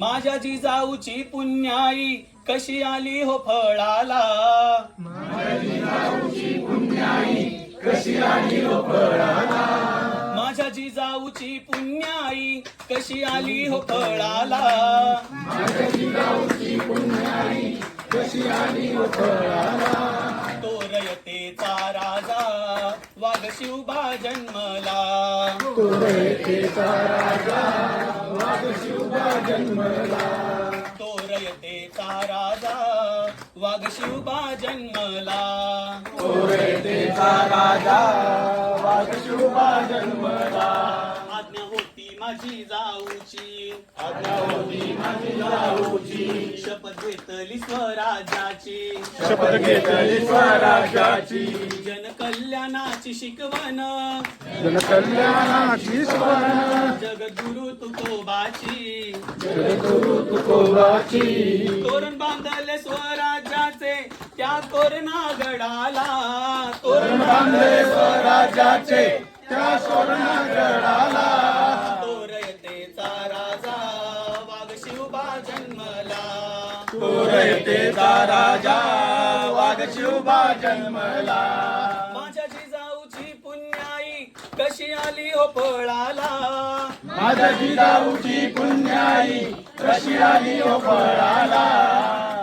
माझ्या जिजाऊची पुण्याई कशी आली हो फळाला. माझ्या जिजाऊची पुण्याई कशी आली हो फळाला. माझ्या जिजाऊची पुण्याई कशी आली हो फळाला. माझ्या जिजाऊची पुण्याई कशी आली हो फळाला. तोरयतेचा राजा वाघ शिवबा जन्मला. तोरयतेचा राजा वाघ शिवबा जन्मला. तोरयतेचा राजा वाघ शिवबा जन्मला. तोरयतेचा राजा वाघ शिवबा जन्मला. आज्ञा होती माझी जाऊची, आज्ञा होती माझी जाऊची. शपथ घेतली स्वराज्याची, शपथ घेतली स्वराज्याची. जनकल्याणाची शिकवण, जनकल्याणाची शिकवण. जगद्गुरु तुकोबाची, जगद्गुरु तुकोबाची. तोरण बांधले स्वराज्याचे त्या तोरणागडाला. तोरण बांधले स्वराज्याचे त्या तोरणागडाला. तोरयतेचा राजा वाघ शिवबा जन्मला. तोरयतेचा राजा वाघ शिवबा जन्मला. माझ्या जिजाऊची पुण्याई कशी आली हो फळाला. माझ्या जिजाऊची पुण्याई कशी आली हो फळाला.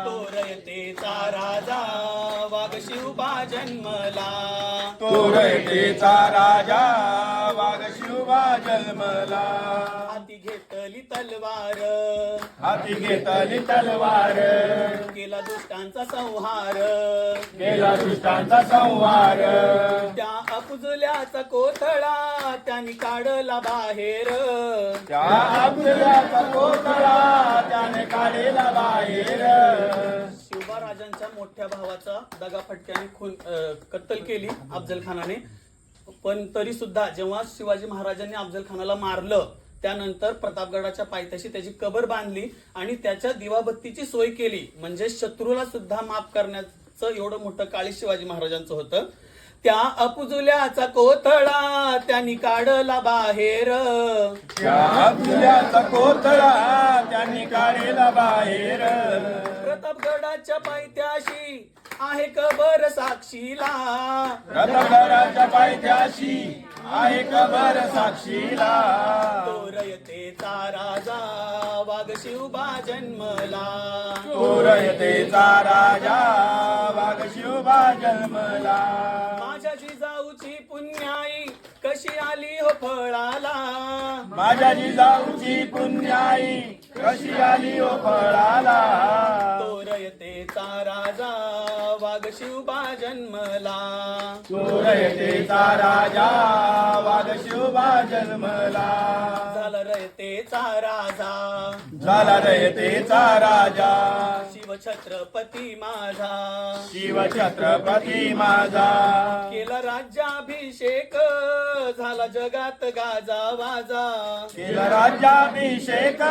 तोरयतेचा राजा वाघ शिवबा जन्मला. तोरयतेचा राजा वाघ शिवबा जन्मला. हाती घेतली तलवार, हाती घेतली तलवार. केला दुष्टांचा संहार. केला दुष्टांचा संहार. त्या अपुजल्याचा कोथळा त्यांनी काढला बाहेर. त्या आपल्याचा कोथळा त्याने काढला बाहेर. शिवबा राजांच्या मोठ्या भावाचा दगाफटक्याने कत्तल केली अफजल खानाने. पण तरी सुद्धा जेव्हा शिवाजी महाराजांनी अफजल खानाला मारलं त्यानंतर प्रतापगडाच्या पायथ्याशी त्याची कबर बांधली आणि त्याच्या दिवाबत्तीची सोय केली. म्हणजे शत्रूला सुद्धा माफ करण्याचं एवढं मोठं काळीज शिवाजी महाराजांचं होतं. त्या अपुजुल्याचा कोथळा त्यांनी काढला बाहेर. त्या आपल्याचा कोथळा त्यांनी काढला बाहेर. प्रतापगडाच्या पायथ्याशी आहे कबर साक्षीला. प्रतापगडाच्या पायथ्याशी आहे कबर साक्षीला. तोरयतेचा राजा वाघ शिवबा जन्मला. तोरयतेचा राजा वाघ शिवबा जन्मला. माझ्या जिजाऊची पुण्याई कशी आली हो फळाला. माझ्या जिजाऊची पुण्याई कशी आली हो फळाला. तोरयतेचा राजा वाघ शिवबा जन्मला. तोरयतेचा राजा वाघ शिवबा जन्मला. झाला रयतेचा राजा, झाला रयतेचा राजा. शिवछत्रपती माझा, शिवछत्रपती माझा. केला राज्याभिषेक झाला जगात गाजा वाजा. केला राज्याभिषेक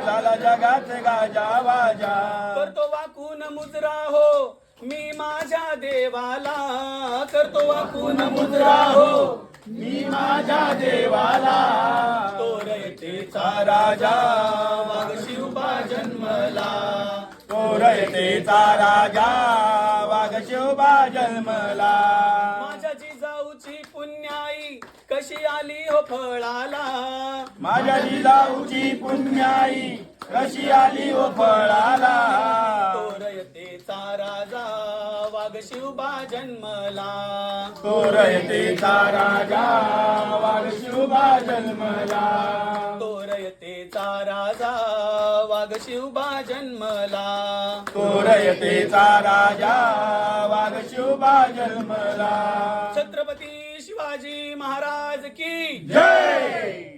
झाला जगात गाजा वाजा. करतो वाकून मुजरा हो मी माझ्या देवाला. करतो वाकून मुजरा हो मी माझ्या देवाला. तोरयतेचा राजा वाघ शिवबा जन्मला. तोरयतेचा राजा वाघ शिवबा जन्मला. माझ्या जिजाऊची पुण्याई कशी आली हो फळाला. माझ्या जिजाऊची पुण्याई कशी आली हो फळाला. तोरयतेचा राजा वाघ शिवबा जन्मला. तोरयतेचा राजा वाघ शिवबा जन्मला. तोरयतेचा राजा वाघ शिवबा जन्मला. तोरयतेचा राजा वाघ शिवबा जन्मला. छत्रपती शिवाजी महाराज की जय.